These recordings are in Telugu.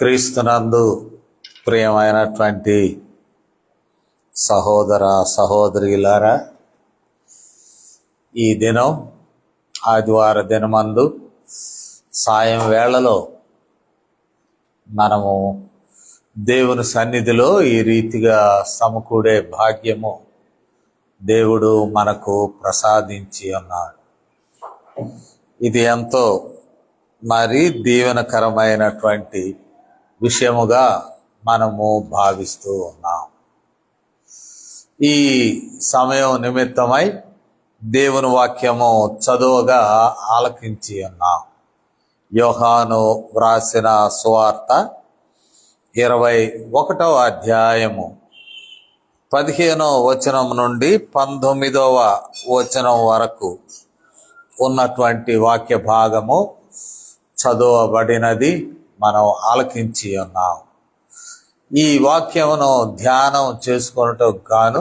క్రీస్తునందు ప్రియమైనటువంటి సహోదర సహోదరులారా, ఈ దినం ఆదివార దినమందు సాయం వేళలో మనము దేవుని సన్నిధిలో ఈ రీతిగా సమకూడే భాగ్యము దేవుడు మనకు ప్రసాదించి ఉన్నాడు. ఇది ఎంతో దీవెనకరమైనటువంటి విషయముగా మనము భావిస్తూ ఉన్నాం. ఈ సమయం నిమిత్తమై దేవుని వాక్యము చదువుగా ఆలకించి ఉన్నాం. యోహాను వ్రాసిన సువార్త 21వ అధ్యాయము 15వ వచనం నుండి 19వ వచనం వరకు ఉన్నటువంటి వాక్య భాగము చదవబడినది మనం ఆలకించి ఉన్నాం. ఈ వాక్యమును ధ్యానం చేసుకొనుటకు గాను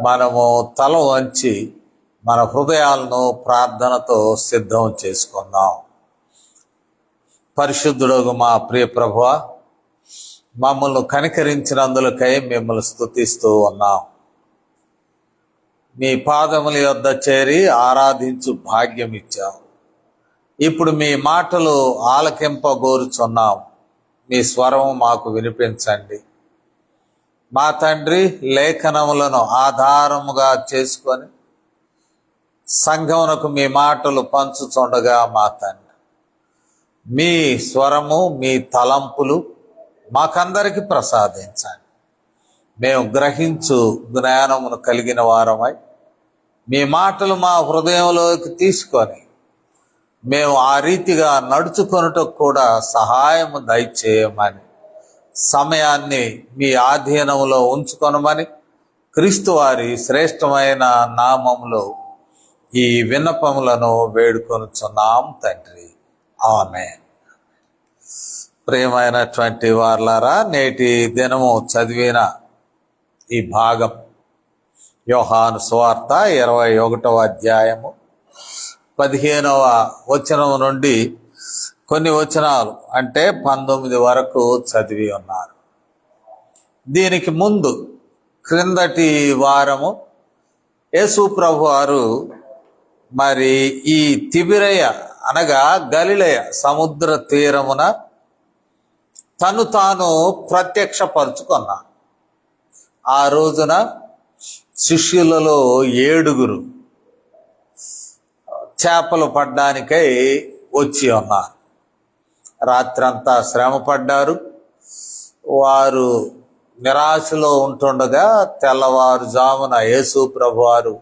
మనము తల వంచి మన హృదయాలను ప్రార్థనతో సిద్ధం చేసుకున్నాం. పరిశుద్ధుడగు మా ప్రియ ప్రభువా, మమ్మల్ని కనికరించినందులకై మిమ్మల్ని స్తుతిస్తూ ఉన్నాం. మీ పాదముల యొద్ద చేరి ఆరాధించు భాగ్యం ఇచ్చాం. ఇప్పుడు మీ మాటలు ఆలకింపగోరుచున్నాం. మీ స్వరం మాకు వినిపించండి. మా తండ్రి, లేఖనములను ఆధారముగా చేసుకొని సంఘమునకు మీ మాటలు పంచుచుండగా మా తండ్రి, మీ స్వరము, మీ తలంపులు మాకందరికి ప్రసాదించండి. మేము గ్రహించు జ్ఞానమును కలిగిన వారమై మీ మాటలు మా హృదయంలోకి తీసుకొని మేము ఆ రీతిగా నడుచుకొనుటకు కూడా సహాయము దయచేయమని, సమయాన్ని మీ ఆధీనంలో ఉంచుకొనమని క్రీస్తు వారి శ్రేష్టమైన నామములో ఈ విన్నపములను వేడుకొనుచున్నాం తండ్రి. ఆమేన్. ప్రియమైనటువంటి వారలారా, నేటి దినము చదివిన ఈ భాగం యోహాను సువార్త 21వ అధ్యాయము 15వ వచనం నుండి కొన్ని వచనాలు అంటే 19 వరకు చదివి ఉన్నారు. దీనికి ముందు క్రిందటి వారము యేసు ప్రభు వారు ఈ తిబిరయ అనగా గలిలయ సముద్ర తీరమున తను తాను ప్రత్యక్షపరుచుకున్నాడు. ఆ రోజున శిష్యులలో 7 చేపలు పడ్డానికై వచ్చి ఉన్నారు. రాత్రంతా శ్రమ పడ్డారు. వారు నిరాశలో ఉంటుండగా తెల్లవారుజామున యేసు ప్రభు వారు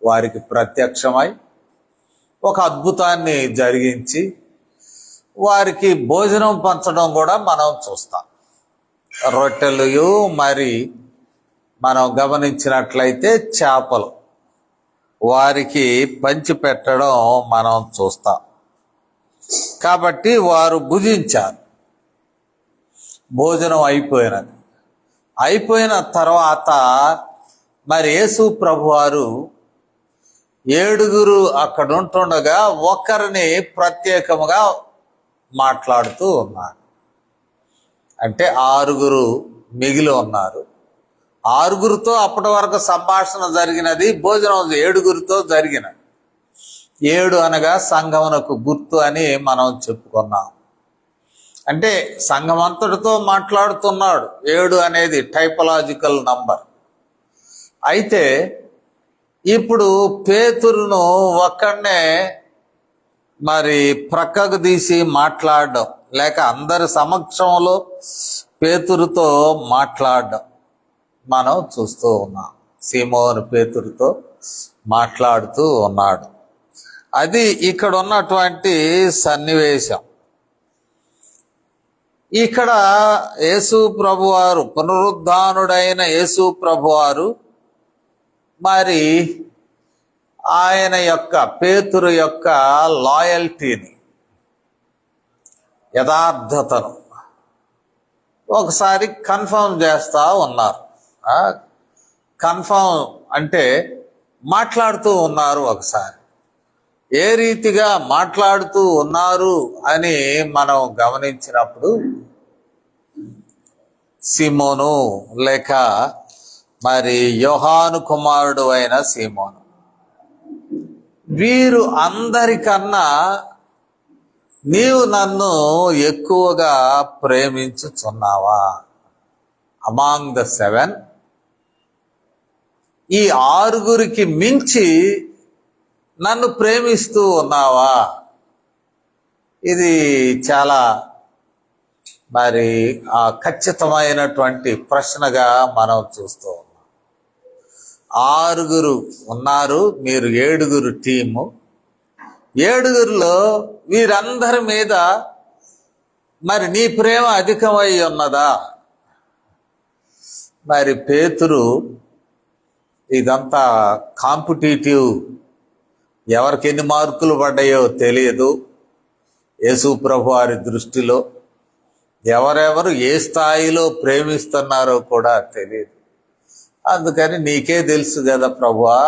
వారికి ప్రత్యక్షమై ఒక అద్భుతాన్ని జరిగించి వారికి భోజనం పంచడం కూడా మనం చూస్తాం. రొట్టెలు మనం గమనించినట్లయితే చేపలు వారికి పంచి పెట్టడం మనం చూస్తాం. కాబట్టి వారు భుజించారు. భోజనం అయిపోయిన తర్వాత యేసు ప్రభు వారు 7 అక్కడ ఉంటుండగా ఒకరిని ప్రత్యేకముగా మాట్లాడుతూ ఉన్నారు. అంటే 6 మిగిలి ఉన్నారు. 6 అప్పటి వరకు సంభాషణ జరిగినది, భోజనం 7 జరిగినది. 7 అనగా సంఘమునకు గుర్తు అని మనం చెప్పుకున్నాం. అంటే సంఘమంతటితో మాట్లాడుతున్నాడు. 7 అనేది టైపలాజికల్ నంబర్. అయితే ఇప్పుడు పేతురును ఒక్కడనే ప్రక్కకు తీసి మాట్లాడడం, లేక అందరి సమక్షంలో పేతురుతో మాట్లాడడం మనం చూస్తూ ఉన్నాం. సీమోను పేతురుతో మాట్లాడుతూ ఉన్నాడు. అది ఇక్కడ ఉన్నటువంటి సన్నివేశం. ఇక్కడ యేసు ప్రభువారు, పునరుద్ధానుడైన యేసు ప్రభువారు ఆయన యొక్క పేతురు యొక్క లాయల్టీని, యథార్థతను ఒకసారి కన్ఫర్మ్ చేస్తూ ఉన్నారు. కన్ఫర్మ్ అంటే మాట్లాడుతూ ఉన్నారు. ఒకసారి ఏ రీతిగా మాట్లాడుతూ ఉన్నారు అని మనం గమనించినప్పుడు సీమోను లేక మరి యోహాను కుమారుడు అయిన సీమోను. వీరు అందరికన్నా నీవు నన్ను ఎక్కువగా ప్రేమించుచున్నావా? అమాంగ్ ద 7 ఈ 6 మించి నన్ను ప్రేమిస్తూ ఉన్నావా? ఇది చాలా మరి ఖచ్చితమైనటువంటి ప్రశ్నగా మనం చూస్తూ ఉన్నాం. 6 ఉన్నారు, మీరు 7 టీము. 7లో వీరందరి మీద మరి నీ ప్రేమ అధికమై ఉన్నదా? మరి పేతురు ఇదంతా కాంపిటీటివ్, ఎవరికి ఎన్ని మార్కులు పడ్డాయో తెలియదు. యేసు ప్రభు వారి దృష్టిలో ఎవరెవరు ఏ స్థాయిలో ప్రేమిస్తున్నారో కూడా తెలియదు. అందుకని నీకే తెలుసు కదా ప్రభువా,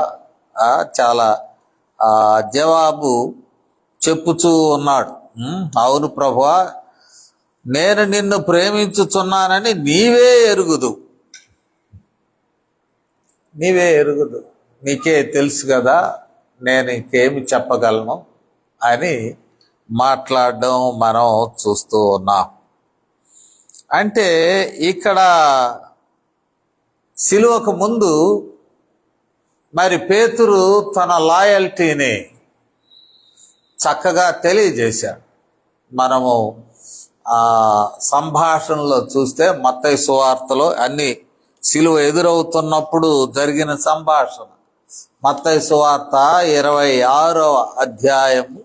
చాలా జవాబు చెప్పుచూ ఉన్నాడు. అవును ప్రభువా, నేను నిన్ను ప్రేమించుచున్నానని నీవే ఎరుగుదు, నీకే తెలుసు కదా, నేను ఇంకేమి చెప్పగలను అని మాట్లాడడం మనం చూస్తూ ఉన్నాం. అంటే ఇక్కడ సిలువకు ముందు మరి పేతురు తన లాయల్టీని చక్కగా తెలియజేశాడు. మనము సంభాషణలో చూస్తే మత్తయి సువార్తలో అన్ని సిలువ ఎదురవుతున్నప్పుడు జరిగిన సంభాషణ. మత్తయి సువార్త 26వ అధ్యాయము.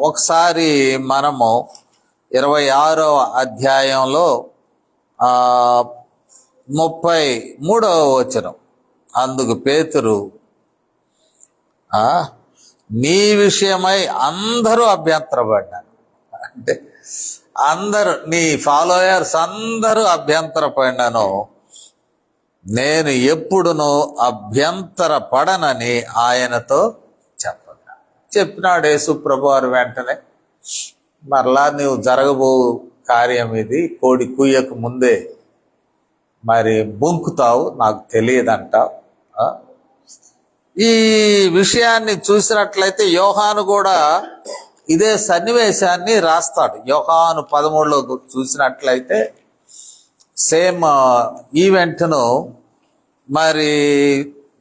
ఒకసారి మనము 26వ అధ్యాయంలో 33వ వచనం. అందుకు పేతురు, నీ విషయమై అందరూ అభ్యంతరపడ్డారు. అంటే అందరూ, నీ ఫాలోయర్స్ అందరూ అభ్యంతరపడినాను, నేను ఎప్పుడునూ అభ్యంతరపడనని ఆయనతో చెప్పినాడు యేసు ప్రభువారు. వెంటనే మరలా నీవు జరగబో కార్యం ఇది, కోడి కూయకు ముందే మరి బొంకుతావు, నాకు తెలియదంటావు. ఈ విషయాన్ని చూసినట్లయితే యోహాను కూడా ఇదే సన్నివేశాన్ని రాస్తాడు. యోహాను 13లో చూసినట్లయితే సేమ్ ఈవెంట్ను మరి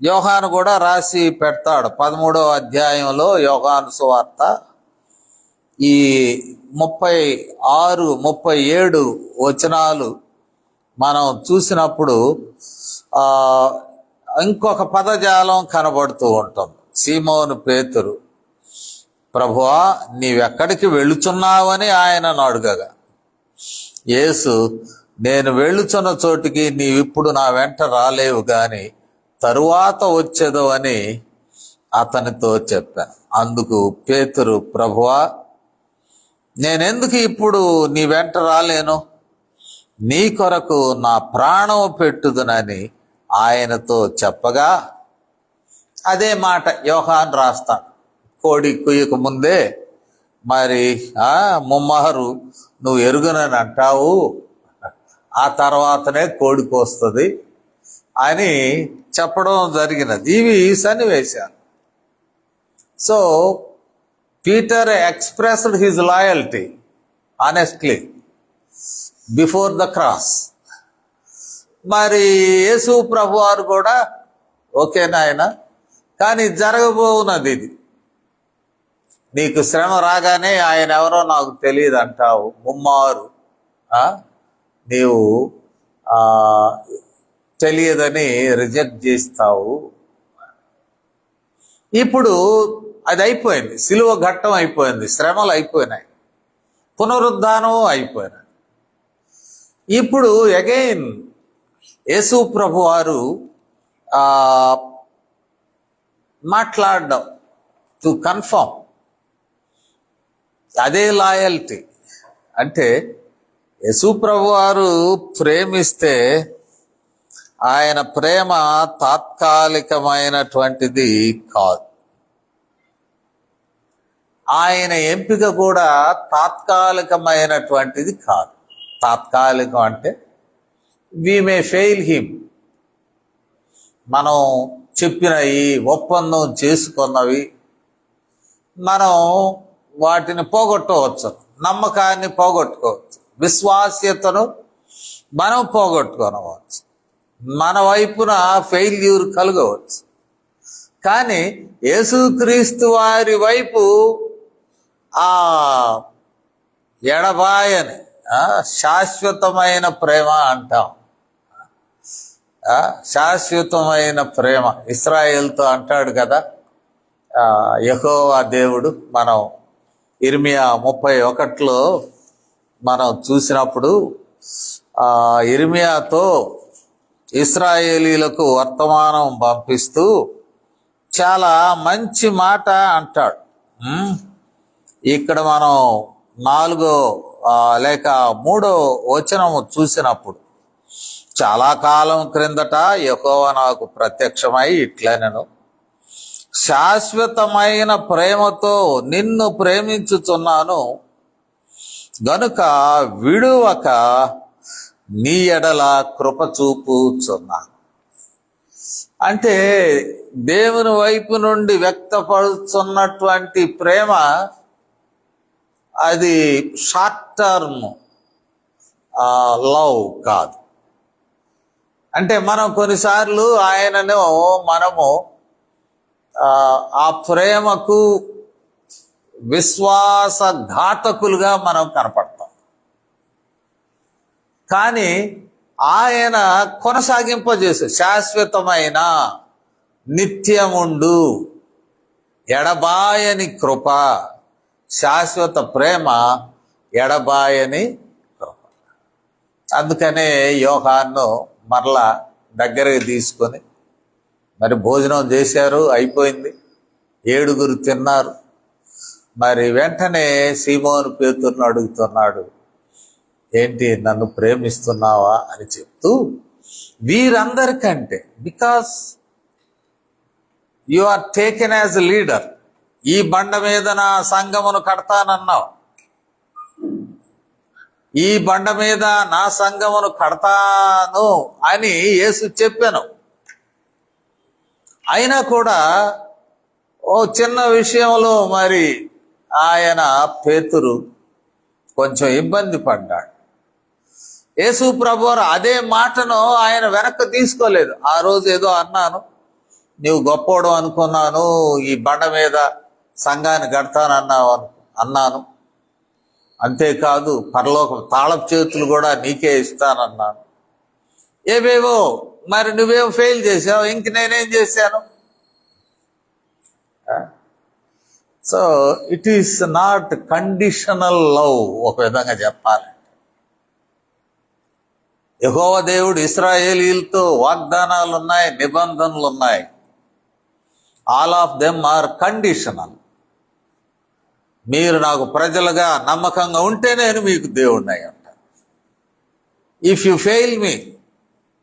యోహాను కూడా రాసి పెడతాడు. 13వ అధ్యాయంలో యోహాను సువార్త ఈ 36, 37 వచనాలు మనం చూసినప్పుడు ఇంకొక పదజాలం కనబడుతూ ఉంటుంది. సీమోను పేతురు, ప్రభువా నీవెక్కడికి వెళుచున్నావని ఆయనను అడగగా, యేసు, నేను వెళ్ళుచున్న చోటికి నీవిప్పుడు నా వెంట రాలేవు గాని తరువాత వచ్చేదో అని అతనితో చెప్పాను. అందుకు పేతురు, ప్రభువా నేనెందుకు ఇప్పుడు నీ వెంట రాలేను? నీ కొరకు నా ప్రాణం పెట్టుదునని ఆయనతో చెప్పగా, అదే మాట యోహాను రాస్తాడు. కోడి కుయ్యకు ముందే మరి ముమ్మారు నువ్వు ఎరుగునని అంటావు, ఆ తర్వాతనే కోడి కోస్తుంది అని చెప్పడం జరిగినది. ఇవి సన్నివేశాలు. So Peter expressed his loyalty honestly before the cross. మరి యేసు ప్రభు వారు కూడా ఓకే నాయన, కానీ జరగబోవున్నది ఇది, నీకు శ్రమ రాగానే ఆయన ఎవరో నాకు తెలియదు అంటావు, ముమ్మారు నీవు తెలియదని రిజెక్ట్ చేస్తావు. ఇప్పుడు అది అయిపోయింది, సిలువ ఘట్టం అయిపోయింది, శ్రమలు అయిపోయినాయి, పునరుద్ధానం అయిపోయినాయి. ఇప్పుడు అగైన్ యేసు ప్రభు వారు మాట్లాడడం టు కన్ఫర్మ్ అదే లాయల్టీ. అంటే యేసు ప్రభు వారు ప్రేమిస్తే ఆయన ప్రేమ తాత్కాలికమైనటువంటిది కాదు, ఆయన ఎంపిక కూడా తాత్కాలికమైనటువంటిది కాదు. తాత్కాలికం అంటే వి మే ఫెయిల్ హిమ్. మనం చెప్పినవి, ఒప్పందం చేసుకున్నవి మనం వాటిని పోగొట్టవచ్చు, నమ్మకాన్ని పోగొట్టుకోవచ్చు, విశ్వాస్యతను మనం పోగొట్టుకోవచ్చు, మన వైపున ఫెయిల్యూర్ కలగవచ్చు. కానీ యేసుక్రీస్తు వారి వైపు ఆ ఎడబాయని శాశ్వతమైన ప్రేమ అంటాం. శాశ్వతమైన ప్రేమ ఇశ్రాయేలుతో అంటాడు కదా యెహోవా దేవుడు. మనం ఇర్మియా 31లో మనం చూసినప్పుడు ఇర్మియాతో ఇశ్రాయేలీలకు వర్తమానం పంపిస్తూ చాలా మంచి మాట అంటాడు. ఇక్కడ మనం 4 లేక 3 వచనము చూసినప్పుడు, చాలా కాలం క్రిందట యెహోవా నాకు ప్రత్యక్షమై ఇట్లనెను, శాశ్వతమైన ప్రేమతో నిన్ను ప్రేమించుచున్నాను గనుక విడువక నీ ఎడల కృప చూపుచున్నాను. అంటే దేవుని వైపు నుండి వ్యక్తపడుతున్నటువంటి ప్రేమ అది షార్ట్ టర్మ్ లవ్ కాదు. అంటే మనం కొన్నిసార్లు ఆయనను మనము ఆ ప్రేమకు విశ్వాసఘాతకులుగా మనం కనపడతాం. కానీ ఆయన కొనసాగింపజేసే శాశ్వతమైన నిత్యముండు ఎడబాయని కృప, శాశ్వత ప్రేమ, ఎడబాయని కృప. అందుకనే యోహాను మరలా దగ్గరికి తీసుకొని, మరి భోజనం చేశారు, అయిపోయింది, 7 తిన్నారు. మరి వెంటనే సీమోను పేతురును అడుగుతున్నాడు, ఏంటి నన్ను ప్రేమిస్తున్నావా అని చెప్తూ, వీరందరికంటే because you are taken as a leader, ఈ బండ మీద నా సంఘమును కడతానన్నావు, ఈ బండ మీద నా సంఘమును కడతాను అని యేసు చెప్పాను. అయినా కూడా ఓ చిన్న విషయంలో మరి ఆయన పేతురు కొంచెం ఇబ్బంది పడ్డాడు. యేసు ప్రభువారు అదే మాటను ఆయన వెనక్కి తీసుకోలేదు. ఆ రోజు ఏదో అన్నాను, నీవు గొప్పోడు అనుకున్నాను, ఈ బండ మీద సంఘాన్ని అన్నాను, అంతేకాదు పరలోకం తాళపు చేతులు కూడా నీకే ఇస్తానన్నాను, ఏవేవో మరి నువ్వేమో ఫెయిల్ చేసావు, ఇంక నేనేం చేశాను. So it is not conditional love. ఒక విధంగా చెప్పాలి, యెహోవా దేవుడు ఇశ్రాయేలీలతో వాగ్దానాలు ఉన్నాయి, నిబంధనలు ఉన్నాయి. All of them are conditional. మీరు నాకు ప్రజలుగా నమ్మకంగా ఉంటే నేను మీకు దేవుడిని అంట. If you fail me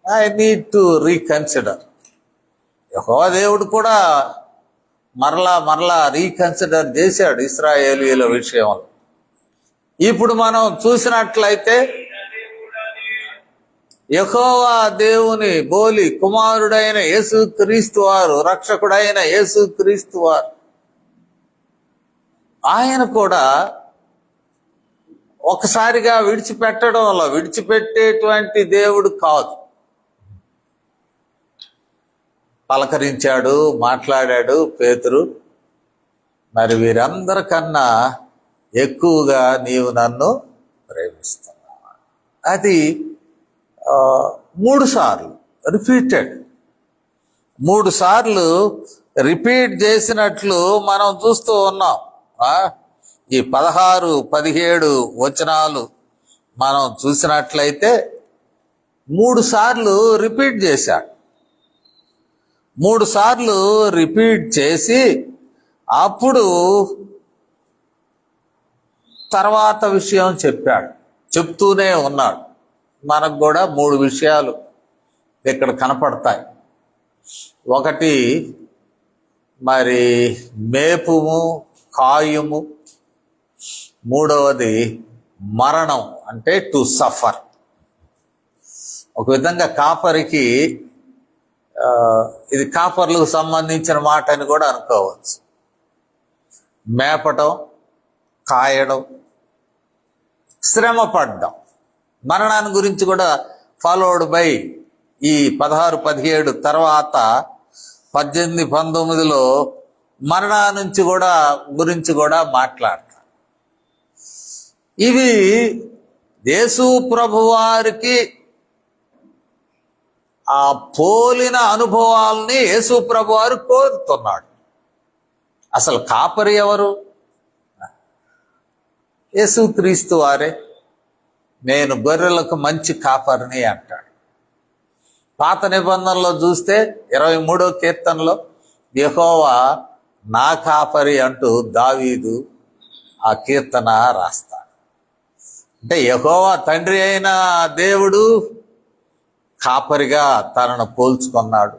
I need to reconsider. Jehovah దేవుడు కూడా మరలా రీకన్సిడర్ చేశాడు ఇశ్రాయేలీయుల విషయంలో. ఇప్పుడు మనం చూసినట్లయితే యెహోవా దేవుని బోలి కుమారుడైన యేసుక్రీస్తు వారు, రక్షకుడైన యేసుక్రీస్తు వారు, ఆయన కూడా ఒకసారిగా విడిచిపెట్టడంలో విడిచిపెట్టేటువంటి దేవుడు కాదు. పలకరించాడు, మాట్లాడాడు పేతురు, మరి వీరందరికన్నా ఎక్కువగా నీవు నన్ను ప్రేమిస్తున్నావు. అది 3 సార్లు రిపీటెడ్, 3 సార్లు రిపీట్ చేసినట్లు మనం చూస్తూ ఉన్నాం. ఈ 16, 17 వచనాలు మనం చూసినట్లయితే 3 సార్లు రిపీట్ చేశాడు. 3 సార్లు రిపీట్ చేసి అప్పుడు తర్వాత విషయం చెప్పాడు, చెప్తూనే ఉన్నాడు. మనకు కూడా 3 విషయాలు ఇక్కడ కనపడతాయి. ఒకటి మరి మేపుము, కాయుము, మూడవది మరణం అంటే టు సఫర్. ఒక విధంగా కాపరికి ఇది కాపర్లకు సంబంధించిన మాట అని కూడా అనుకోవచ్చు. మేపటం, కాయడం, శ్రమ పడ్డం, మరణాన్ని గురించి కూడా ఫాలోడ్ బై ఈ 16, 17 తర్వాత 18, 19లో మరణా నుంచి కూడా గురించి కూడా మాట్లాడతారు. ఇవి యేసు ప్రభువారికి ఆ పోలిన అనుభవాల్ని యేసు ప్రభువారు కోరుతున్నాడు. అసలు కాపరి ఎవరు? యేసుక్రీస్తు వారే. నేను గొర్రెలకు మంచి కాపరిని అంటాడు. పాత నిబంధనలో చూస్తే 23వ కీర్తనలో యెహోవా నా కాపరి అంటూ దావీదు ఆ కీర్తన రాస్తాడు. అంటే యెహోవా తండ్రి అయిన దేవుడు కాపరిగా తనను పోల్చుకున్నాడు.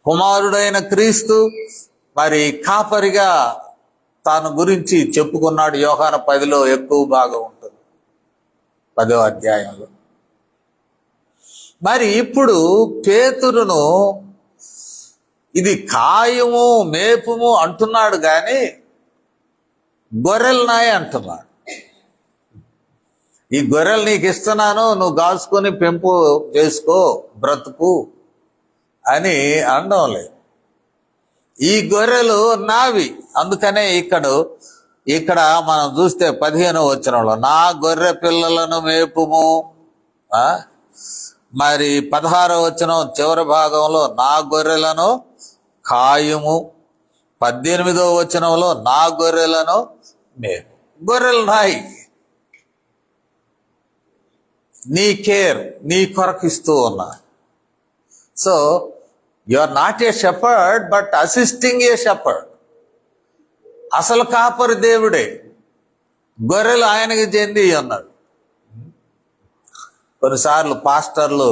కుమారుడైన క్రీస్తు మరి కాపరిగా తాను గురించి చెప్పుకున్నాడు. యోహాను 10లో ఎక్కువ భాగం ఉంటుంది, 10వ అధ్యాయంలో. మరి ఇప్పుడు పేతురును ఇది కాయము మేపుము అంటున్నాడు కానీ గొర్రెలు నాయ అంటున్నాడు. ఈ గొర్రెలు నీకు ఇస్తున్నాను, నువ్వు కాసుకొని పెంపు చేసుకో, బ్రతుకు అని అనడం లేదు. ఈ గొర్రెలు నావి. అందుకనే ఇక్కడ మనం చూస్తే 15వ వచనంలో నా గొర్రె పిల్లలను మేపుము, మరి 16వ వచనం చివరి భాగంలో నా గొర్రెలను కాయుము, 18వ వచనంలో నా గొర్రెలను మేపు. గొర్రెలు నాయి, నీ కేర్, నీ కొరకు ఇస్తూ ఉన్నా. So you are not a shepherd but assisting a shepherd. అసలు కాపరి దేవుడే, గొర్రెలు ఆయనకి చెంది అన్నాడు. కొన్నిసార్లు పాస్టర్లు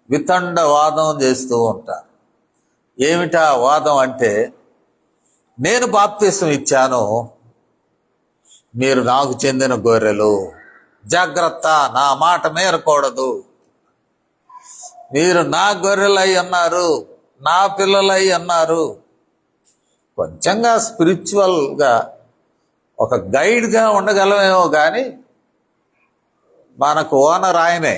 వితండ వాదం చేస్తూ ఉంటారు. ఏమిటా వాదం అంటే, నేను బాప్తిసం ఇచ్చాను, మీరు నాకు చెందిన గొర్రెలు, జాగ్రత్త, నా మాట మేరకూడదు, మీరు నా గొర్రెలై అన్నారు, నా పిల్లలై అన్నారు. కొంచెంగా స్పిరిచువల్గా ఒక గైడ్గా ఉండగలమేమో కానీ మనకు ఓనర్ ఆయనే,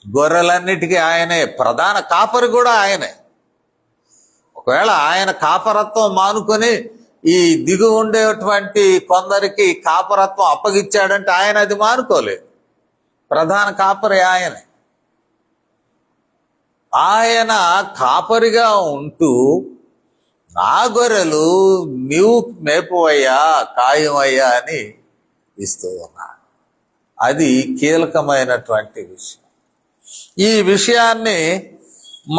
గొర్రెలన్నిటికీ ఆయనే, ప్రధాన కాపరి కూడా ఆయనే. ఒకవేళ ఆయన కాపరత్వం మానుకొని ఈ దిగు ఉండేటువంటి కొందరికి కాపరత్వం అప్పగిచ్చాడంటే ఆయన అది మానుకోలేదు. ప్రధాన కాపరి ఆయనే. ఆయన కాపరిగా ఉంటూ నా గొర్రెలు నీవు మేపువయ్యా, కాయమయ్యా అని ఇస్తూ ఉన్నాడు. అది కీలకమైనటువంటి విషయం. ఈ విషయాన్ని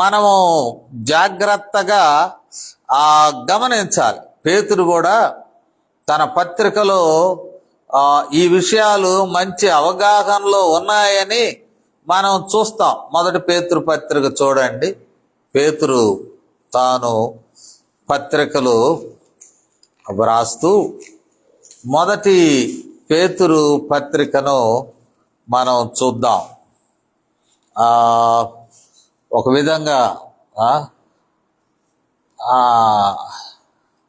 మనము జాగ్రత్తగా గమనించాలి. పేతురు కూడా తన పత్రికలో ఈ విషయాలు మంచి అవగాహనలో ఉన్నాయని మనం చూస్తాం. మొదటి పేతురు పత్రిక చూడండి. పేతురు తాను పత్రికలు వ్రాస్తూ మొదటి పేతురు పత్రికను మనం చూద్దాం. ఒక విధంగా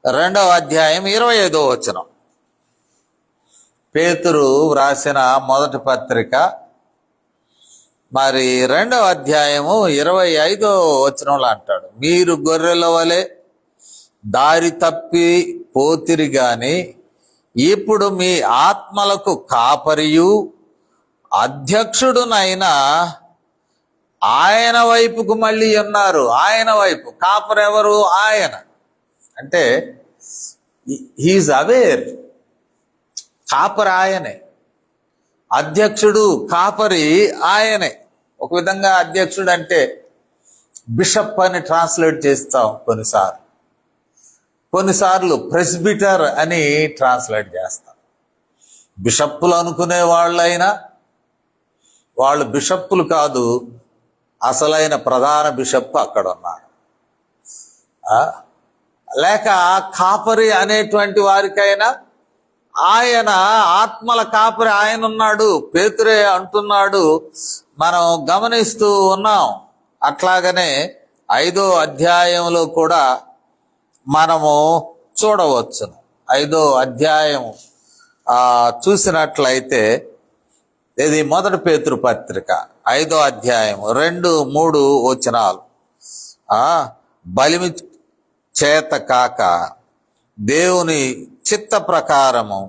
2వ అధ్యాయం 25వ వచనం. పేతురు వ్రాసిన మొదటి పత్రిక మరి 2వ అధ్యాయము 25వ వచనంలో అంటాడు, మీరు గొర్రెల వలె దారి తప్పి పోతిరి గాని ఇప్పుడు మీ ఆత్మలకు కాపరియు అధ్యక్షుడునైన ఆయన వైపుకు మళ్ళీ ఉన్నారు. ఆయన వైపు. కాపరి ఎవరు? ఆయన. అంటే హీఈస్ అవేర్. కాపరి ఆయనే, అధ్యక్షుడు కాపరి ఆయనే. ఒక విధంగా అధ్యక్షుడు అంటే బిషప్ అని ట్రాన్స్లేట్ చేస్తాం కొన్నిసార్లు ప్రెస్బిటర్ అని ట్రాన్స్లేట్ చేస్తాం. బిషప్పులు అనుకునే వాళ్ళైనా వాళ్ళు బిషప్పులు కాదు, అసలైన ప్రధాన బిషప్ అక్కడ ఉన్నాడు. లేక కాపరి అనేటువంటి వారికైనా ఆయన ఆత్మల కాపరి ఆయన ఉన్నాడు, పేతురే అంటున్నాడు, మనం గమనిస్తూ ఉన్నాం. అట్లాగనే 5వ అధ్యాయంలో కూడా మనము చూడవచ్చును. 5వ అధ్యాయం చూసినట్లయితే ఇది 1 పేతురు పత్రిక 5వ అధ్యాయం 2-3 వచనాలు. బలిమి చేత కాక దేవుని చిత్త ప్రకారము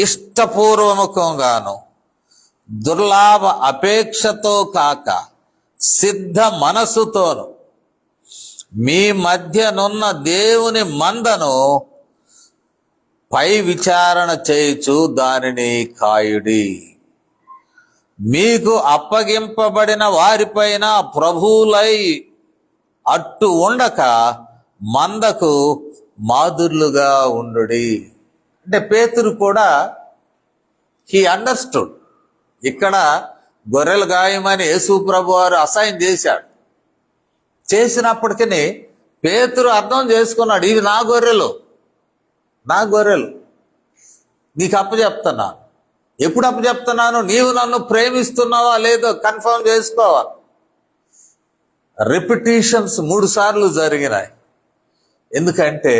ఇష్టపూర్వముఖంగాను దుర్లాభ అపేక్షతో కాక సిద్ధ మనసుతోను మీ మధ్యనున్న దేవుని మందను పై విచారణ చేయుచు దానిని కాయుడి. మీకు అప్పగింపబడిన వారిపైన ప్రభువులై అట్టు ఉండక మందకు మాదుర్లుగా ఉండుడి. అంటే పేతురు కూడా హీ అండర్స్టూడ్. ఇక్కడ గొర్రెలు గాయమని యేసు ప్రభు వారు అసైన్ చేశాడు. చేసినప్పటికీ పేతురు అర్థం చేసుకున్నాడు, ఇవి నా గొర్రెలు నీకు అప్పచెప్తున్నాను. ఎప్పుడు అప్పచెప్తున్నాను? నీవు నన్ను ప్రేమిస్తున్నావా లేదో కన్ఫర్మ్ చేసుకోవాలి. రిపిటీషన్స్ 3 సార్లు జరిగినాయి. ఎందుకంటే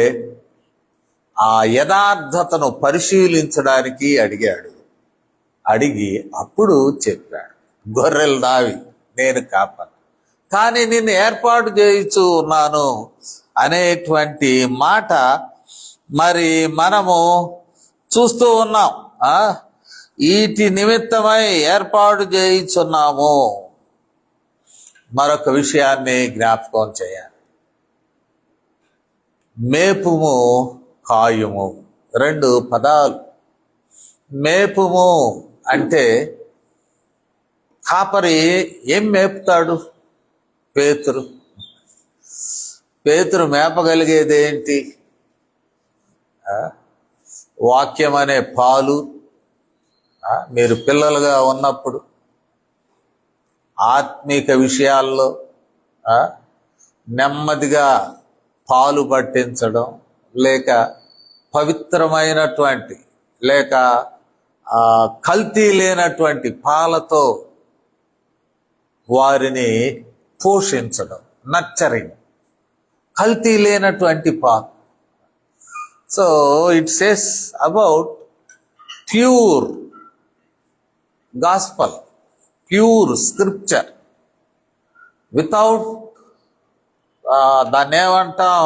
ఆ యథార్థతను పరిశీలించడానికి అడిగి అప్పుడు చెప్పాడు, గొర్రెలు నావి, నేను కాపను, కానీ నిన్ను ఏర్పాటు చేయించు ఉన్నాను అనేటువంటి మాట మరి మనము చూస్తూ ఉన్నాం. వీటి నిమిత్తమై ఏర్పాటు చేయించున్నాము. మరొక విషయాన్ని జ్ఞాపకం చేయాలి. మేపుము కాయుము 2 పదాలు. మేపుము అంటే కాపరి ఏం మేపుతాడు? పేతురు మేపగలిగేది ఏంటి? వాక్యం అనే పాలు. మీరు పిల్లలుగా ఉన్నప్పుడు ఆత్మీక విషయాల్లో నెమ్మదిగా పాలు పట్టించడం, లేక పవిత్రమైనటువంటి లేక కల్తీ లేనటువంటి పాలతో వారిని పోషించడం, నర్చరింగ్. కల్తీ లేనటువంటి పాలు. So it says about pure gospel, pure scripture, without దాన్ని ఏమంటాం,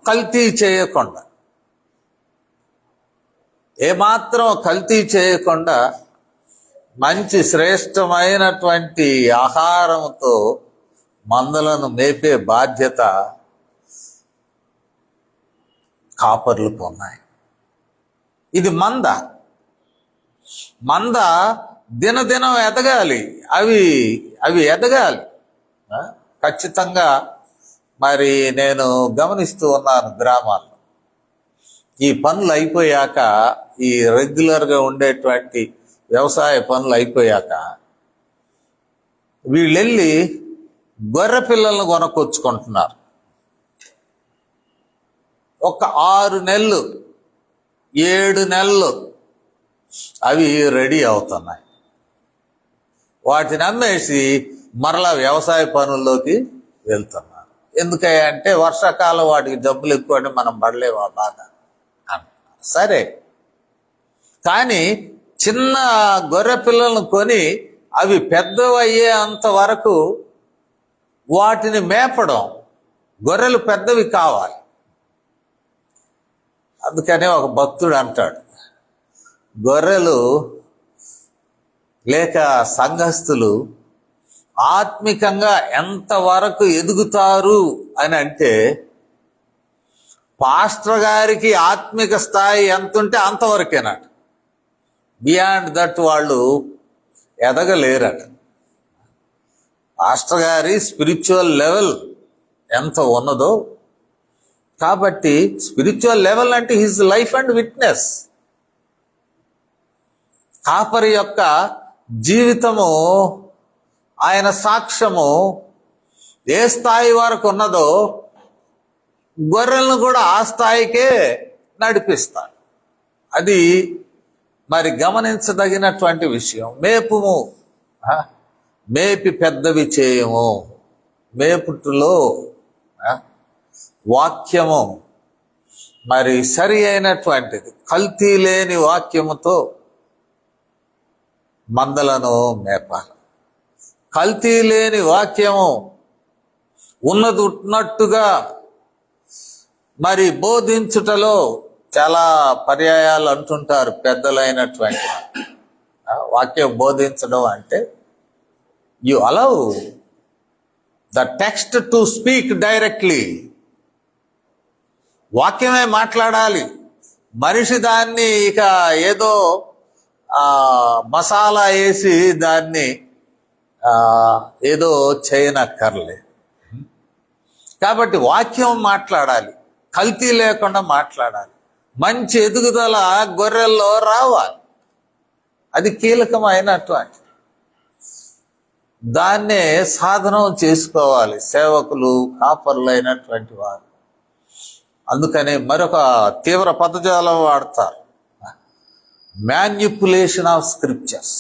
కల్తీ చేయకుండా, ఏమాత్రం కల్తీ చేయకుండా మంచి శ్రేష్టమైనటువంటి ఆహారంతో మందలను మేపే బాధ్యత కాపర్లకు ఉన్నాయి. ఇది మంద దినదినం ఎదగాలి. అవి ఎదగాలి ఖచ్చితంగా. మరి నేను గమనిస్తూ ఉన్నాను గ్రామాల్లో, ఈ పనులు అయిపోయాక, ఈ రెగ్యులర్గా ఉండేటువంటి వ్యవసాయ పనులు అయిపోయాక వీళ్ళెళ్ళి గొర్రె పిల్లలను కొనుక్కొచ్చుకుంటున్నారు. ఒక 6 నెలలు 7 నెలలు అవి రెడీ అవుతున్నాయి. వాటిని అమ్మేసి మరలా వ్యవసాయ పనుల్లోకి వెళ్తున్నారు. ఎందుకంటే వర్షాకాలం వాటికి డబ్బులు ఎక్కువ అని మనం పడలేము ఆ బాధ. సరే, కానీ చిన్న గొర్రె పిల్లలను కొని అవి పెద్దవయ్యేంత వరకు వాటిని మేపడం, గొర్రెలు పెద్దవి కావాలి. అందుకనే ఒక భక్తుడు అంటాడు, గొర్రెలు లేక సంఘస్థులు ఆత్మికంగా ఎంతవరకు ఎదుగుతారు అని అంటే, పాస్టర్ గారికి ఆత్మిక స్థాయి ఎంత ఉంటే అంతవరకేనట. బియాండ్ దట్ వాళ్ళు ఎదగలేరట. పాస్టర్ గారి స్పిరిచువల్ లెవెల్ ఎంత ఉన్నదో, కాబట్టి స్పిరిచువల్ లెవెల్ అంటే హిజ్ లైఫ్ అండ్ విట్నెస్. కాపరి యొక్క జీవితము, ఆయన సాక్ష్యము ఏ స్థాయి వరకు ఉన్నదో గొర్రెలను కూడా ఆ స్థాయికే నడిపిస్తాడు. అది మరి గమనించదగినటువంటి విషయం. మేపుము, మేపి పెద్దవి చేయము. మేపుట్టులో వాక్యము మరి సరి అయినటువంటిది, కల్తీ లేని వాక్యముతో మందలను మేపాలి. కల్తీ లేని వాక్యము ఉన్నది ఉన్నట్టుగా మరి బోధించుటలో చాలా పర్యాయాలు అంటుంటారు పెద్దలైనటువంటి వాక్యం బోధించడం అంటే you allow the text to speak directly. వాక్యమే మాట్లాడాలి. మనిషి దాన్ని ఇక ఏదో మసాలా వేసి దాన్ని ఏదో చేయనక్కర్లేదు. కాబట్టి వాక్యం మాట్లాడాలి, కల్తీ లేకుండా మాట్లాడాలి. మంచి ఎదుగుదల గొర్రెల్లో రావాలి. అది కీలకమైనటువంటి దాన్నే సాధనం చేసుకోవాలి సేవకులు, కాపర్లు అయినటువంటి వారు. అందుకని మరొక తీవ్ర పదజాలం వాడతారు, మ్యానిపులేషన్ ఆఫ్ స్క్రిప్చర్స్.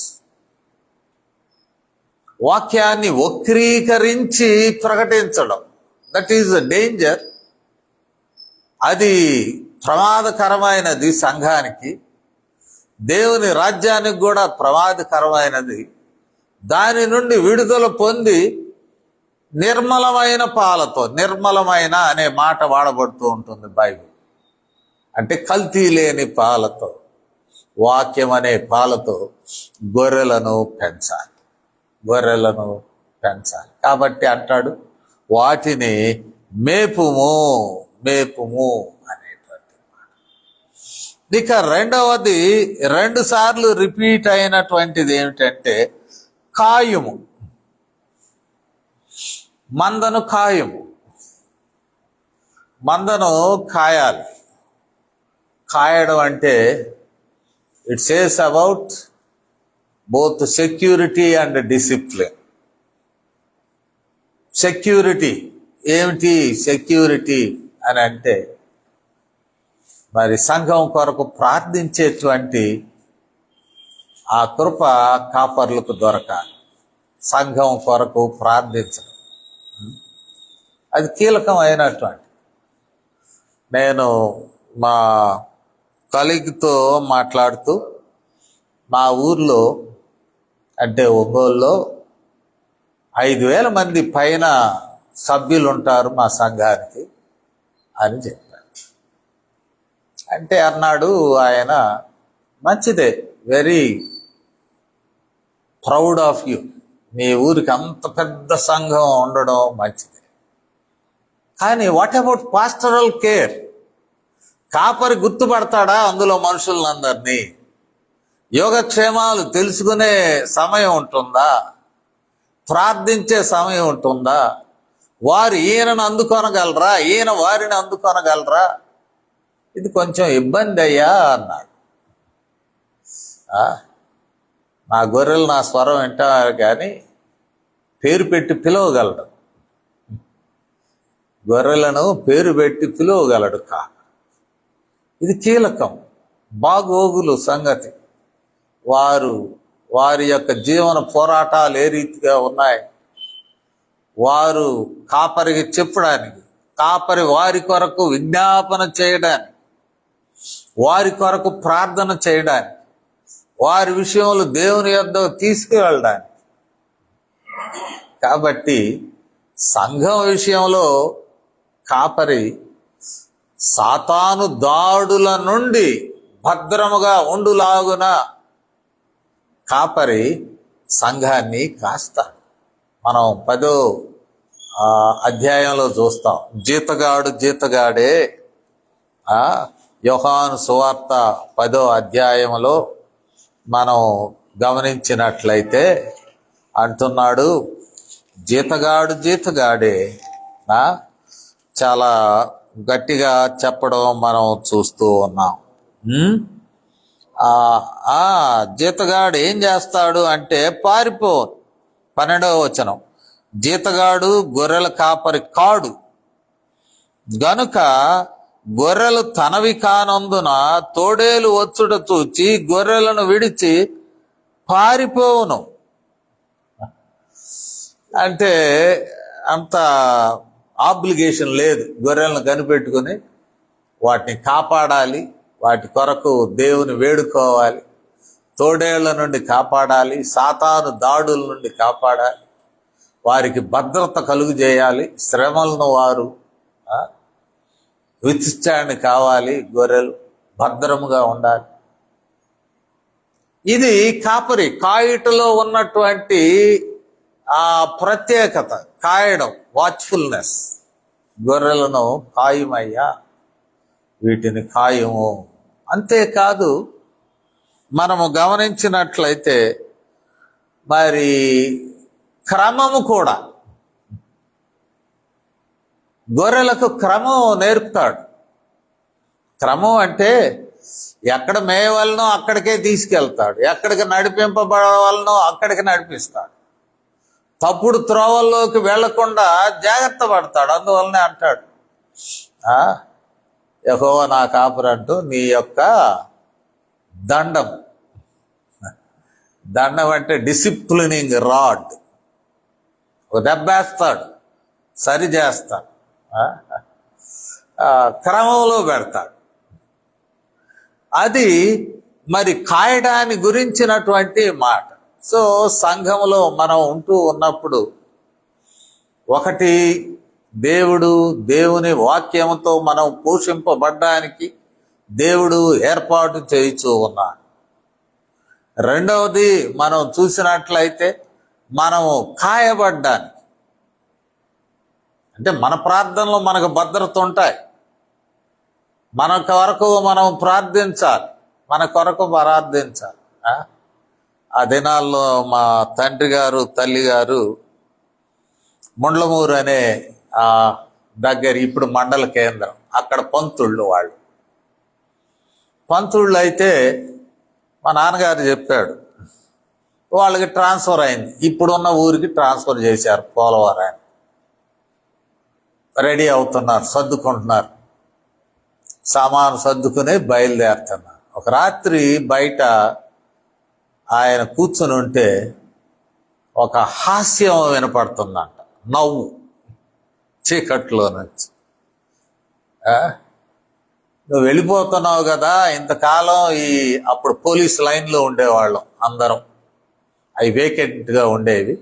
వాక్యాన్ని వక్రీకరించి ప్రకటించడం, దట్ ఈజ్ డేంజర్. అది ప్రమాదకరమైనది సంఘానికి, దేవుని రాజ్యానికి కూడా ప్రమాదకరమైనది. దాని నుండి విడుదల పొంది నిర్మలమైన పాలతో, నిర్మలమైన అనే మాట వాడబడుతూ ఉంటుంది బైబిల్ అంటే కల్తీ లేని పాలతో, వాక్యం అనే పాలతో గొర్రెలను పెంచాలి, గొర్రెలను పెంచాలి. కాబట్టి అంటాడు వాటిని మేపుము, మేపుము అనేటువంటి మాట. ఇక రెండవది 2 సార్లు రిపీట్ అయినటువంటిది ఏమిటంటే కాయము. మందను కాయము, మందను కాయాలి. కాయడం అంటే it says about both security and discipline. Security ఏమిటి? సెక్యూరిటీ అని అంటే మరి సంఘం కొరకు ప్రార్థించేటువంటి ఆ కృప కాపర్లకు దొరకాలి. సంఘం కొరకు ప్రార్థించడం అది కీలకమైనటువంటి. నేను మా కలీగ్తో మాట్లాడుతూ మా ఊర్లో అంటే ఒంగోలులో 5,000 మంది పైన సభ్యులు ఉంటారు మా సంఘానికి అని చెప్పారు. అంటే అన్నాడు ఆయన, మంచిదే, వెరీ ప్రౌడ్ ఆఫ్ యూ, మీ ఊరికి అంత పెద్ద సంఘం ఉండడం మంచిది. కానీ వాట్ అబౌట్ పాస్టరల్ కేర్? కాపరి గుర్తుపడతాడా అందులో మనుషులందరినీ? యోగక్షేమాలు తెలుసుకునే సమయం ఉంటుందా? ప్రార్థించే సమయం ఉంటుందా? వారు ఈయనను అందుకొనగలరా? ఈయన వారిని అందుకొనగలరా? ఇది కొంచెం ఇబ్బంది అయ్యా అన్నాడు. నా గొర్రెలు నా స్వరం వింటారు కానీ పేరు పెట్టి పిలవగలడు, గొర్రెలను పేరు పెట్టి పిలవగలడు కా. ఇది కీలకం. బాగోగులు సంగతి, వారి యొక్క జీవన పోరాటాలు ఏ రీతిగా ఉన్నాయి, వారు కాపరికి చెప్పడానికి, కాపరి వారి కొరకు విజ్ఞాపన చేయడానికి, వారి కొరకు ప్రార్థన చేయడానికి, వారి విషయంలో దేవుని యొద్దకు తీసుకువెళ్ళడానికి. కాబట్టి సంఘం విషయంలో కాపరి సాతాను దాడుల నుండి భద్రముగా ఉండులాగున కాపరి సంఘాన్ని కాస్తాడు. మనం 10వ అధ్యాయంలో చూస్తాం, జీతగాడు జీతగాడే. యోహాను సువార్త 10వ అధ్యాయంలో మనం గమనించినట్లయితే అంటున్నాడు, జీతగాడు జీతగాడే. చాలా గట్టిగా చెప్పడం మనం చూస్తూ ఉన్నాం. జీతగాడు ఏం చేస్తాడు అంటే పారిపో. 12వ వచనం, జీతగాడు గొర్రెల కాపరి కాడు గనుక గొర్రెలు తనవి కానందున తోడేలు వచ్చుట చూచి గొర్రెలను విడిచి పారిపోవును. అంటే అంత ఆబ్లిగేషన్ లేదు. గొర్రెలను కనిపెట్టుకుని వాటిని కాపాడాలి, వాటి కొరకు దేవుని వేడుకోవాలి, తోడేళ్ల నుండి కాపాడాలి, సాతాను దాడుల నుండి కాపాడాలి, వారికి భద్రత కలుగు చేయాలి, శ్రమలను వారు విత్స్టాండ్ కావాలి, గొర్రెలు భద్రముగా ఉండాలి. ఇది కాపరి కాయుటలో ఉన్నటువంటి ఆ ప్రత్యేకత, కాయడం, వాచ్ఫుల్నెస్. గొర్రెలను కాయమయ్యా, వీటిని కాయము. అంతేకాదు మనము గమనించినట్లయితే మరి క్రమము కూడా, గొర్రెలకు క్రమం నేర్పుతాడు. క్రమం అంటే ఎక్కడ మేయవలనో అక్కడికే తీసుకెళ్తాడు, ఎక్కడికి నడిపింపబడవలనో అక్కడికి నడిపిస్తాడు, తప్పుడు త్రోవల్లోకి వెళ్లకుండా జాగ్రత్త పడతాడు. అందువల్లనే అంటాడు, యెహోవా నా కాపురంటూ నీ యొక్క దండం. దండం అంటే డిసిప్లినింగ్ రాడ్. ఒక దెబ్బేస్తాడు, సరి చేస్తాడు, క్రమంలో పెడతాడు. అది మరి కాయడాన్ని గురించినటువంటి మాట. సో సంఘంలో మనం ఉంటూ ఉన్నప్పుడు ఒకటి, దేవుని వాక్యంతో మనం పోషింపబడ్డానికి దేవుడు ఏర్పాటు చేయిచూ ఉన్నాడు. రెండవది మనం చూసినట్లయితే మనము కాయబడ్డానికి, అంటే మన ప్రార్థనలో మనకు భద్రత ఉంటాయి, మన కొరకు మనం ప్రార్థించాలి, మన కొరకు ప్రార్థించాలి. ఆ దినాల్లో మా తండ్రి గారు తల్లి గారు ముండ్లమూరు అనే దగ్గర, ఇప్పుడు మండల కేంద్రం, అక్కడ పంతుళ్ళు. పంతుళ్ళు అయితే మా నాన్నగారు చెప్పాడు, వాళ్ళకి ట్రాన్స్ఫర్ అయింది, ఇప్పుడున్న ఊరికి ట్రాన్స్ఫర్ చేశారు, పోలవరం. రెడీ అవుతున్నారు, సర్దుకుంటున్నారు, సామాను సర్దుకుని బయలుదేరుతున్నారు. ఒక రాత్రి బయట ఆయన కూర్చుని ఉంటే ఒక హాస్యం వినపడుతుందంట, నవ్వు చీకట్లో నుంచి. నువ్వు వెళ్ళిపోతున్నావు కదా, ఇంతకాలం అప్పుడు పోలీస్ లైన్లో ఉండేవాళ్ళం అందరం, అవి వేకెంట్గా ఉండేవి,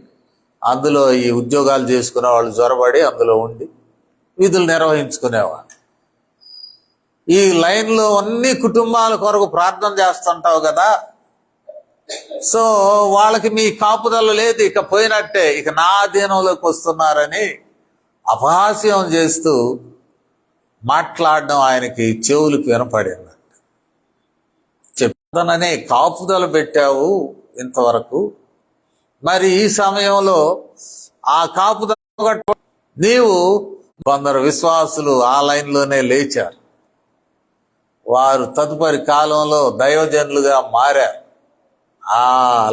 అందులో ఈ ఉద్యోగాలు చేసుకునే వాళ్ళు జ్వరబడి అందులో ఉండి విధులు నిర్వహించుకునేవాళ్ళు. ఈ లైన్లో అన్ని కుటుంబాల కొరకు ప్రార్థన చేస్తుంటావు కదా, సో వాళ్ళకి మీ కాపుదల లేదు, ఇక పోయినట్టే, ఇక నా అధీనంలోకి వస్తున్నారని అపహాస్యం చేస్తూ మాట్లాడడం ఆయనకి చెవులకు వినపడింది. చెప్తాననే కాపుదల పెట్టావు ఇంతవరకు, మరి ఈ సమయంలో ఆ కాపుదల నీవు, కొందరు విశ్వాసులు ఆ లైన్లోనే లేచారు, వారు తదుపరి కాలంలో దైవజనులుగా మారారు. ఆ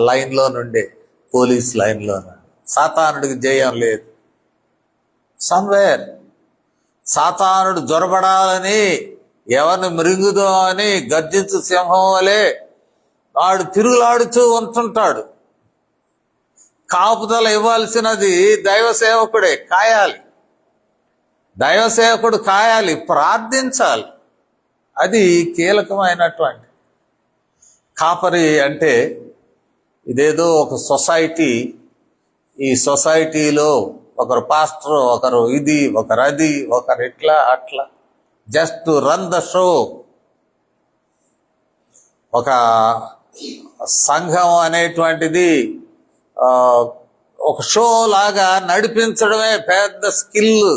లైన్లో నుండి, పోలీస్ లైన్లో నుండి. సాతానుడికి జయం లేదు. సమ్వేర్ సాతానుడు జ్వరపడాలని, ఎవరిని మృంగుదో అని గర్జించు సింహం వలె వాడు తిరుగులాడుతూ ఉంటుంటాడు. కాపుదల ఇవ్వాల్సినది దైవ సేవకుడే, కాయాలి, దైవ సేవకుడు కాయాలి, ప్రార్థించాలి. అది కీలకమైనటువంటి. కాపరి అంటే ఇదేదో ఒక సొసైటీ, ఈ సొసైటీలో ఒకరు పాస్టర్, ఒకరు ఇది, ఒకరు అది, ఒకరు ఇట్లా అట్లా, జస్ట్ రన్ ద షో. ఒక సంఘం అనేటువంటిది ఒక షో లాగా నడిపించడమే పెద్ద skill.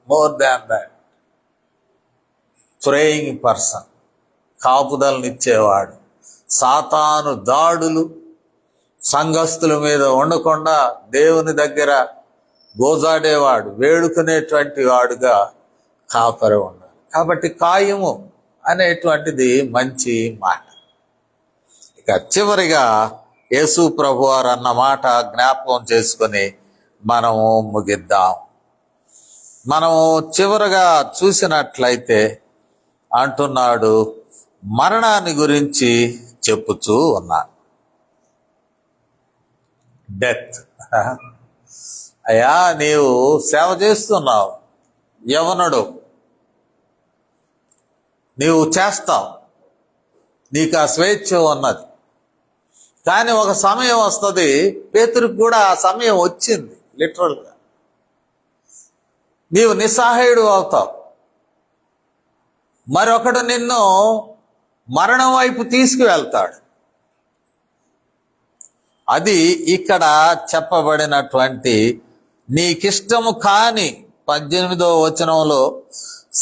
More than that, praying person, కాపుదలనిచ్చేవాడు, సాతాను దాడులు సంఘస్థుల మీద ఉండకుండా దేవుని దగ్గర గోజాడేవాడు, వేడుకునేటువంటి వాడుగా కాపరి ఉండాలి. కాబట్టి కాయము అనేటువంటిది మంచి మాట. ఇక చివరిగా యేసు ప్రభువారు అన్న మాట జ్ఞాపకం చేసుకొని మనము ముగిద్దాం. మనం చివరగా చూసినట్లయితే అంటున్నాడు, మరణాన్ని గురించి చెప్పుచూ ఉన్నాడు. డెత్. అయ్యా, నీవు సేవ చేస్తున్నావు, యవనుడు, నీవు చేస్తావు, నీకు ఆ స్వేచ్ఛ ఉన్నది. కానీ ఒక సమయం వస్తుంది, పేతురుకు కూడా ఆ సమయం వచ్చింది. లిటరల్గా నీవు నిస్సహాయుడు అవుతావు. మరొకడు నిన్ను మరణం వైపు తీసుకువెళ్తాడు. అది ఇక్కడ చెప్పబడినటువంటి నీకిష్టము కాని 18వ వచనంలో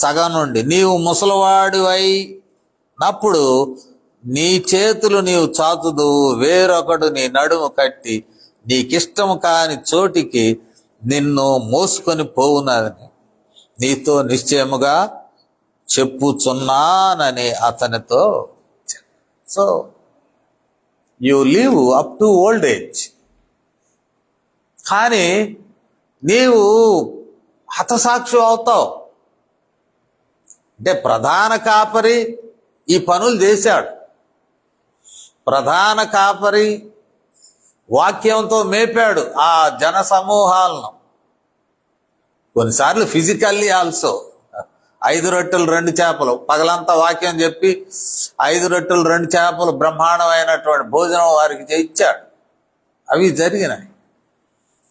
సగం నుండి, నీవు ముసలివాడు అయినప్పుడు నీ చేతులు నీవు చాచుదు, వేరొకడు నీ నడుము కట్టి నీకిష్టము కాని చోటికి నిన్ను మోసుకొని పోవునని నీతో నిశ్చయముగా చెప్పుచున్నానని అతనితో. So you live up to old age. కానీ నీవు హతసాక్షి అవుతావు. అంటే ప్రధాన కాపరి ఈ పనులు చేశాడు. ప్రధాన కాపరి వాక్యంతో మేపాడు ఆ జన సమూహాలను. కొన్నిసార్లు ఫిజికల్లీ ఆల్సో. 5 రొట్టెలు 2 చేపలు, పగలంతా వాక్యం చెప్పి 5 రొట్టెలు 2 చేపలు బ్రహ్మాండమైనటువంటి భోజనం వారికి చేయించాడు. అవి జరిగినాయి.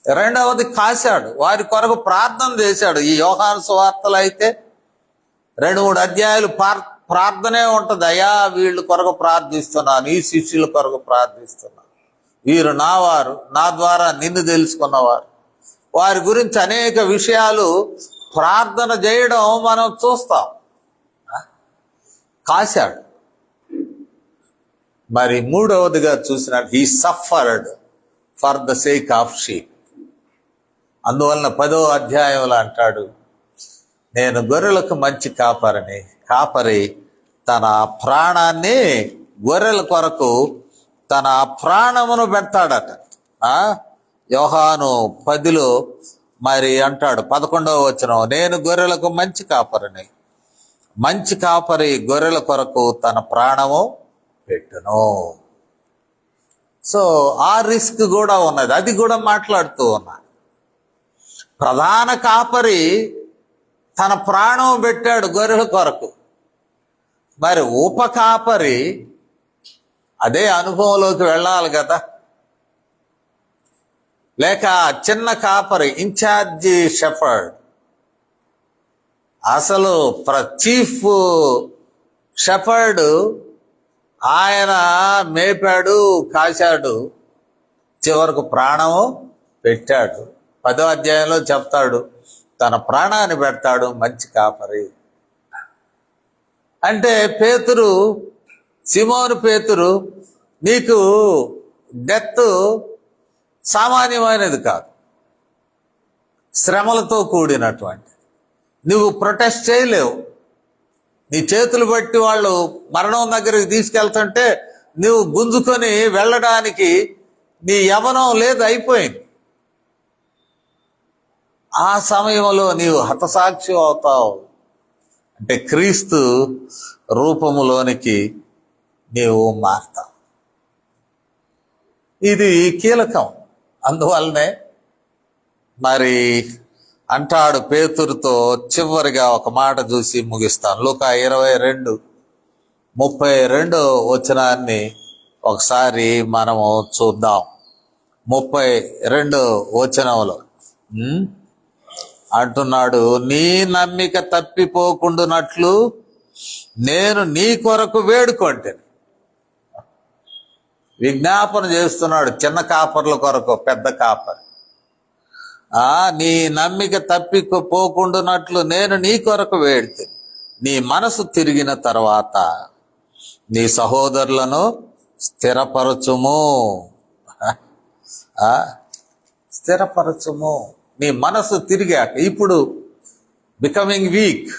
రెండవది కాశాడు, వారి కొరకు ప్రార్థన చేశాడు. ఈ యోహాను సువార్తలు అయితే 2-3 అధ్యాయాలు ప్రార్థనే ఉంటుంది. అయ్యా, వీళ్ళ కొరకు ప్రార్థిస్తున్నాను, ఈ శిష్యుల కొరకు ప్రార్థిస్తున్నాను, వీరు నా వారు, నా ద్వారా నిన్ను తెలుసుకున్నవారు. వారి గురించి అనేక విషయాలు ప్రార్థన చేయడం మనం చూస్తాం. కాశాడు. మరి మూడవదిగా చూసినట్టు, he suffered for the sake of sheep. అందువలన 10వ అధ్యాయంలో అంటాడు, నేను గొర్రెలకు మంచి కాపరిని. కాపరి తన ప్రాణాన్ని గొర్రెల కొరకు తన ప్రాణమును పెడతాడట. యోహాను 10లో మరి అంటాడు, 11వ వచనం, నేను గొర్రెలకు మంచి కాపరిని, మంచి కాపరి గొర్రెల కొరకు తన ప్రాణము పెట్టును. సో ఆ రిస్క్ కూడా ఉన్నది, అది కూడా మాట్లాడుతూ ఉన్నా. ప్రధాన కాపరి తన ప్రాణం పెట్టాడు గొర్రెల కొరకు. మరి ఉపకాపరి అదే అనుభవంలోకి వెళ్ళాలి కదా. లేక చిన్న కాపరి, ఇన్ఛార్జి షెఫర్డ్, అసలు చీఫ్ షెఫర్డ్, ఆయన మేపాడు, కాశాడు, చివరకు ప్రాణము పెట్టాడు. 10వ అధ్యాయంలో చెప్తాడు, తన ప్రాణాన్ని పెడతాడు మంచి కాపరి. అంటే పేతురు, సిమోను పేతురు, నీకు డెత్ సామాన్యమైనది కాదు, శ్రమలతో కూడినటువంటి. నువ్వు ప్రొటెస్ట్ చేయలేవు. నీ చేతులు బట్టి వాళ్ళు మరణం దగ్గరికి తీసుకెళ్తుంటే నువ్వు గుంజుకొని వెళ్ళడానికి నీ యవనం లేదు, అయిపోయింది. ఆ సమయంలో నీవు హతసాక్షి అవుతావు. అంటే క్రీస్తు రూపములోనికి నీవు మారుతావు. ఇది కీలకం. అందువల్లనే మరి అంటాడు పేతురుతో, చివరిగా ఒక మాట చూసి ముగిస్తాను. లూకా 22:32 వచనాన్ని ఒకసారి మనము చూద్దాం. 32 వచనంలో అంటున్నాడు, నీ నమ్మిక తప్పిపోకుండానట్లు నేను నీ కొరకు వేడుకొంటిని. విజ్ఞాపన చేస్తున్నాడు చిన్న కాపర్ల కొరకు, పెద్ద కాపరి. నీ నమ్మిక తప్పిపోకుండానట్లు నేను నీ కొరకు వేడుతిని. నీ మనసు తిరిగిన తర్వాత నీ సహోదరులను స్థిరపరచుము. స్థిరపరచుము. నీ మనసు తిరిగాక, ఇప్పుడు బికమింగ్ వీక్,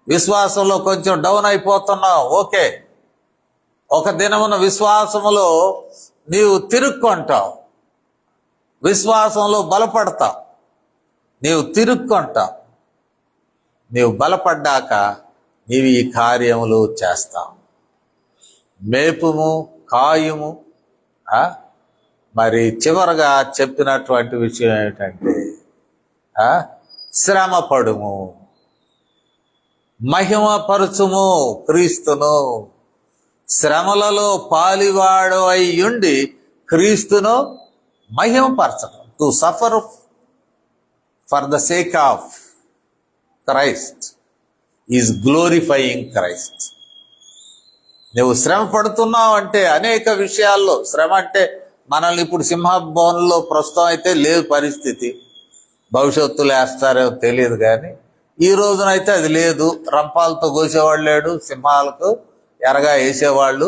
విశ్వాసంలో కొంచెం డౌన్ అయిపోతున్నావు, ఓకే. ఒక దినమున విశ్వాసములో నీవు తిరుక్కుంటావు, విశ్వాసంలో బలపడతావు. నీవు తిరుక్కుంటావు. నీవు బలపడ్డాక నీవు ఈ కార్యములు చేస్తావు. మేపుము, కాయుము. మరి చివరగా చెప్పినటువంటి విషయం ఏమిటంటే శ్రమ పడుము, మహిమపరచుము క్రీస్తును. శ్రమలలో పాలివాడు అయ్యుండి క్రీస్తును మహిమపరచడం. To suffer for the sake of Christ is glorifying Christ. నువ్వు శ్రమ పడుతున్నావు అంటే అనేక విషయాల్లో శ్రమ అంటే మనల్ని ఇప్పుడు సింహభవనంలో ప్రస్తుతం అయితే లేదు పరిస్థితి, భవిష్యత్తులో వేస్తారేమో తెలియదు, కానీ ఈ రోజునైతే అది లేదు. రంపాలతో కోసేవాళ్ళు లేడు, సింహాలకు ఎరగా వేసేవాళ్ళు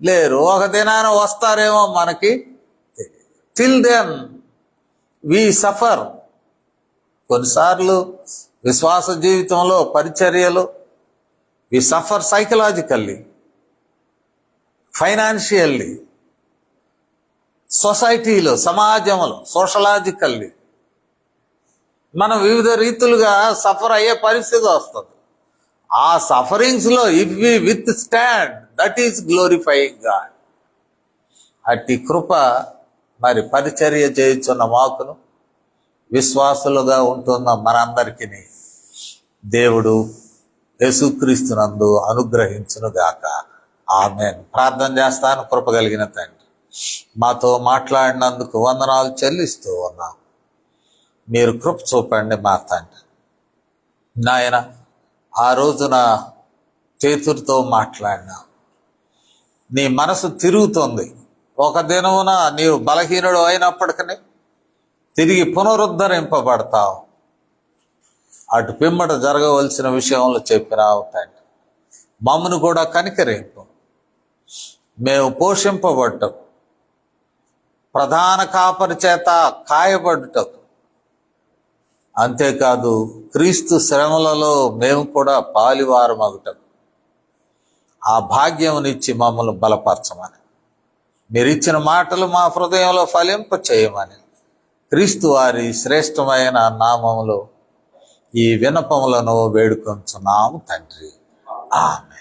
లేరు. ఒక దినాన వస్తారేమో మనకి తెలియదు. Till then we suffer. కొన్నిసార్లు విశ్వాస జీవితంలో పరిచర్యలు వి సఫర్ సైకలాజికల్లీ, ఫైనాన్షియల్లీ, సొసైటీలో, సమాజంలో, సోషలాజికల్లీ మనం వివిధ రీతులుగా సఫర్ అయ్యే పరిస్థితి వస్తుంది. ఆ సఫరింగ్స్లో if we withstand, that is glorifying God. అట్టి కృప మరి పరిచర్య చేయుచున్న మాకును, విశ్వాసులుగా ఉంటున్న మనందరికీ దేవుడు యేసుక్రీస్తునందు అనుగ్రహించునుగాక. ఆమేన్. ప్రార్థన చేస్తాను. కృప కలిగిన తండ్రి, మాతో మాట్లాడినందుకు వందనాలు చెల్లిస్తూ ఉన్నాం. మీరు కృప చూపండి మా తండ్రి. నాయన, ఆ రోజున పేతురుతో మాట్లాడినా నీ మనసు తిరుగుతుంది. ఒక దినమున నీవు బలహీనుడు అయినప్పటికీ తిరిగి పునరుద్ధరింపబడతావు. అటు పిమ్మట జరగవలసిన విషయంలో చెప్పినావు తండ్రి. మమ్మను కూడా కనికరింపు. మేము పోషింపబడ్డం, ప్రధాన కాపరి చేత కాయబడ్డటం, అంతేకాదు క్రీస్తు శ్రమలలో మేము కూడా పాలివారమగుటం, ఆ భాగ్యమునిచ్చి మమ్మల్ని బలపరచమని, మీరిచ్చిన మాటలు మా హృదయంలో ఫలింప చేయమని క్రీస్తు వారి శ్రేష్టమైన నామములో ఈ విన్నపములను వేడుకొంచున్నాము తండ్రి. ఆమేన్.